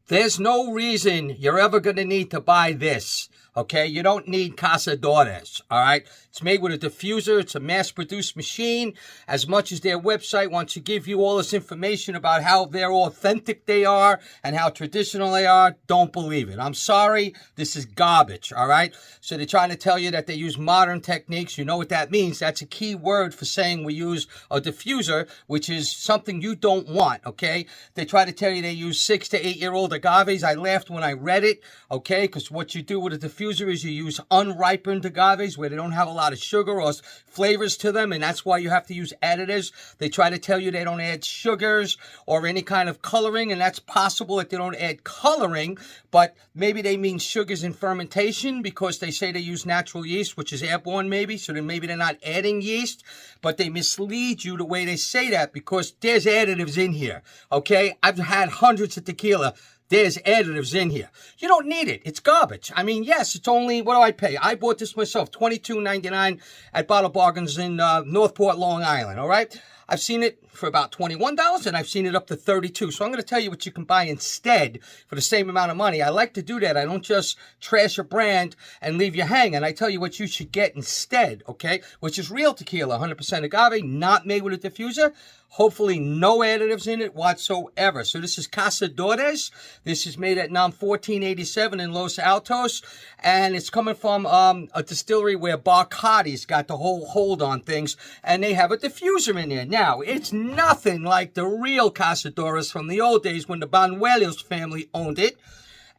There's no reason you're ever going to need to buy this, okay? You don't need Cazadores, all right? It's made with a diffuser. It's a mass-produced machine. As much as their website wants to give you all this information about how they're authentic they are and how traditional they are, don't believe it. I'm sorry. This is garbage, all right? So they're trying to tell you that they use modern techniques. You know what that means. That's a key word for saying we use a diffuser, which is something you don't want, okay? They try to tell you they use 6 to 8-year-old agaves. I laughed when I read it, okay? Because what you do with a diffuser is you use unripened agaves where they don't have a lot of sugar or flavors to them, and that's why you have to use additives. They try to tell you they don't add sugars or any kind of coloring, and that's possible that they don't add coloring, but maybe they mean sugars in fermentation because they say they use natural yeast, which is airborne maybe, so then maybe they're not adding yeast, but they mislead you the way they say that because there's additives in here, okay? I've had hundreds of tequila. There's additives in here. You don't need it. It's garbage. I mean, yes, it's only, what do I pay? I bought this myself, $22.99 at Bottle Bargains in Northport, Long Island, all right? I've seen it for about $21, and I've seen it up to $32. So I'm going to tell you what you can buy instead for the same amount of money. I like to do that. I don't just trash a brand and leave you hanging. I tell you what you should get instead, okay? Which is real tequila, 100% agave, not made with a diffuser. Hopefully no additives in it whatsoever. So this is Casadores. This is made at NOM 1487 in Los Altos. And it's coming from a distillery where Bacardi's got the whole hold on things. And they have a diffuser in there. Now, it's nothing like the real Cazadores from the old days when the Banuelos family owned it.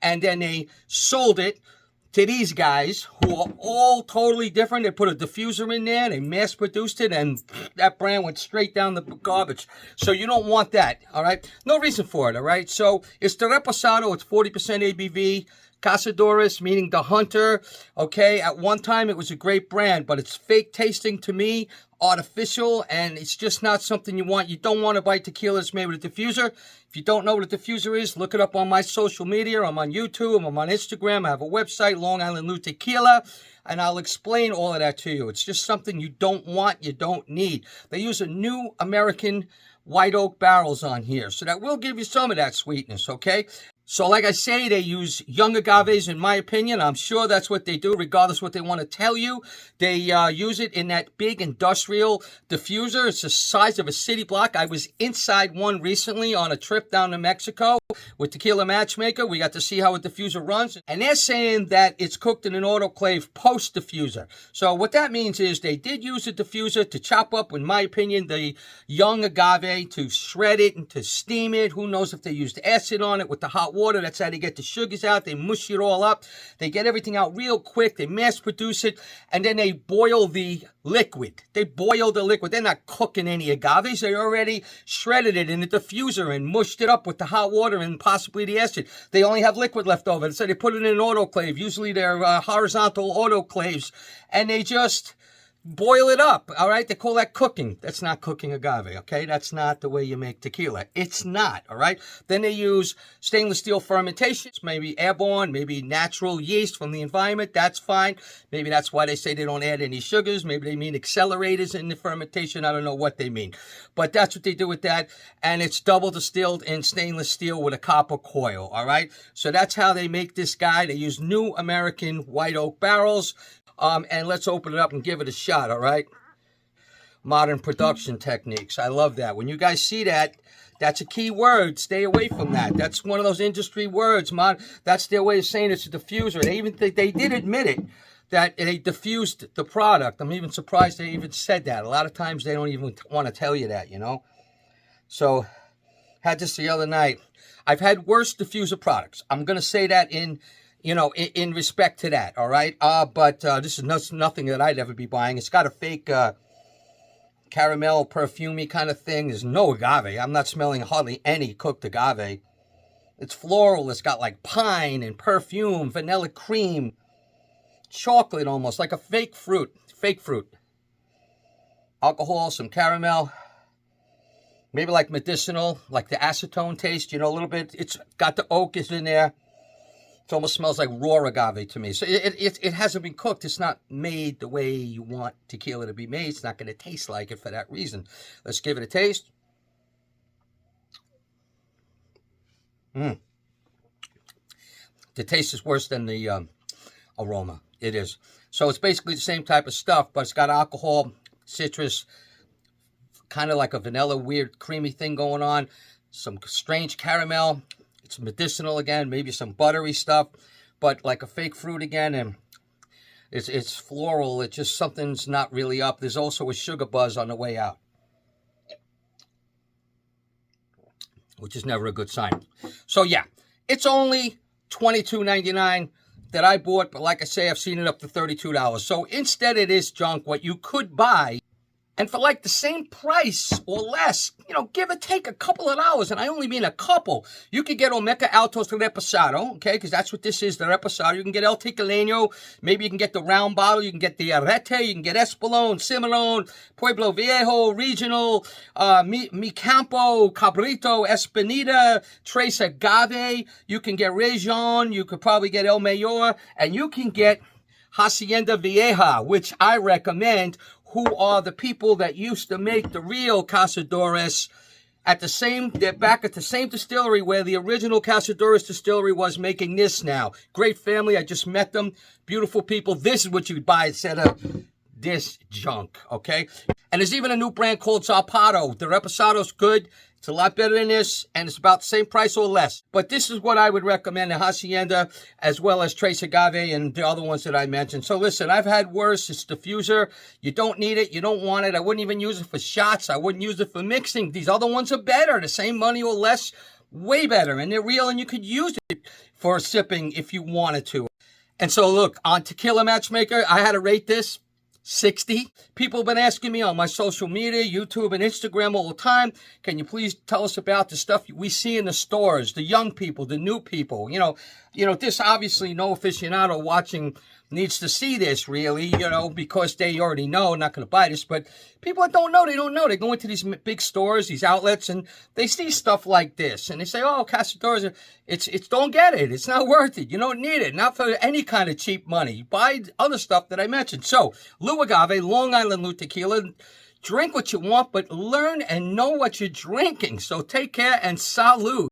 And then they sold it to these guys who are all totally different. They put a diffuser in there, they mass produced it, and that brand went straight down the garbage. So you don't want that, all right? No reason for it, all right? So it's the Reposado, it's 40% ABV. Cazadores, meaning the hunter, okay? At one time, it was a great brand, but it's fake tasting to me, artificial, and it's just not something you want. You don't want to buy tequila that's made with a diffuser. If you don't know what a diffuser is, look it up on my social media. I'm on YouTube, I'm on Instagram, I have a website, Long Island New Tequila, and I'll explain all of that to you. It's just something you don't want, you don't need. They use a new American white oak barrels on here, so that will give you some of that sweetness, okay? So like I say, they use young agaves, in my opinion. I'm sure that's what they do, regardless what they want to tell you. They use it in that big industrial diffuser. It's the size of a city block. I was inside one recently on a trip down to Mexico with Tequila Matchmaker. We got to see how a diffuser runs. And they're saying that it's cooked in an autoclave post-diffuser. So what that means is they did use a diffuser to chop up, in my opinion, the young agave, to shred it and to steam it. Who knows if they used acid on it with the hot water. That's how they get the sugars out. They mush it all up. They get everything out real quick. They mass produce it. And then they boil the liquid. They boil the liquid. They're not cooking any agaves. They already shredded it in the diffuser and mushed it up with the hot water and possibly the acid. They only have liquid left over. So they put it in an autoclave. Usually they're horizontal autoclaves. And they just boil it up, all right? They call that cooking. That's not cooking agave, okay? That's not the way you make tequila. It's not, all right? Then they use stainless steel fermentation, maybe airborne, maybe natural yeast from the environment. That's fine. Maybe that's why they say they don't add any sugars. Maybe they mean accelerators in the fermentation. I don't know what they mean. But that's what they do with that. And it's double distilled in stainless steel with a copper coil, all right? So that's how they make this guy. They use new American white oak barrels. And let's open it up and give it a shot, all right? Modern production techniques. I love that. When you guys see that, that's a key word. Stay away from that. That's one of those industry words. That's their way of saying it's a diffuser. They did admit it, that they diffused the product. I'm even surprised they even said that. A lot of times they don't even want to tell you that, you know? So, had this the other night. I've had worse diffuser products. I'm going to say that in respect to that, all right? But this is nothing that I'd ever be buying. It's got a fake caramel, perfumey kind of thing. There's no agave. I'm not smelling hardly any cooked agave. It's floral. It's got like pine and perfume, vanilla cream, chocolate almost, like a fake fruit. Fake fruit. Alcohol, some caramel. Maybe like medicinal, like the acetone taste, a little bit. It's got the oak is in there. It almost smells like raw agave to me. So it hasn't been cooked. It's not made the way you want tequila to be made. It's not going to taste like it for that reason. Let's give it a taste. The taste is worse than the aroma. It is. So it's basically the same type of stuff, but it's got alcohol, citrus, kind of like a vanilla, weird, creamy thing going on. Some strange caramel. It's medicinal again, maybe some buttery stuff, but like a fake fruit again, and it's floral. It's just something's not really up. There's also a sugar buzz on the way out, which is never a good sign. So yeah, it's only $22.99 that I bought, but like I say, I've seen it up to $32. So instead of this junk, what you could buy, and for like the same price or less, you know, give or take a couple of dollars, and I only mean a couple, you could get Olmeca Altos Reposado, okay, because that's what this is, the Reposado. You can get El Tequileño, maybe you can get the round bottle, you can get the Arete, you can get Espolón, Cimarron, Pueblo Viejo, Regional, Mi Campo, Cabrito, Espinita, Tres Agave, you can get Region, you could probably get El Mayor, and you can get Hacienda Vieja, which I recommend, who are the people that used to make the real Cazadores they're back at the same distillery where the original Cazadores distillery was making this now. Great family. I just met them. Beautiful people. This is what you'd buy instead of this junk, okay? And there's even a new brand called Zapado. The Reposado's good. It's a lot better than this, and it's about the same price or less. But this is what I would recommend, the Hacienda, as well as Tres Agave and the other ones that I mentioned. So listen, I've had worse. It's diffuser. You don't need it. You don't want it. I wouldn't even use it for shots. I wouldn't use it for mixing. These other ones are better. The same money or less, way better. And they're real, and you could use it for sipping if you wanted to. And so look, on Tequila Matchmaker, I had to rate this 60. People have been asking me on my social media, YouTube and Instagram all the time, can you please tell us about the stuff we see in the stores, the young people, the new people, you know, this obviously no aficionado watching needs to see this really, you know, because they already know, not going to buy this, but people that don't know, they don't know. They go into these big stores, these outlets, and they see stuff like this, and they say, oh, Casadores, it's don't get it. It's not worth it. You don't need it. Not for any kind of cheap money. You buy other stuff that I mentioned. So, Lu Agave, Long Island Lu Tequila, drink what you want, but learn and know what you're drinking. So take care and salud.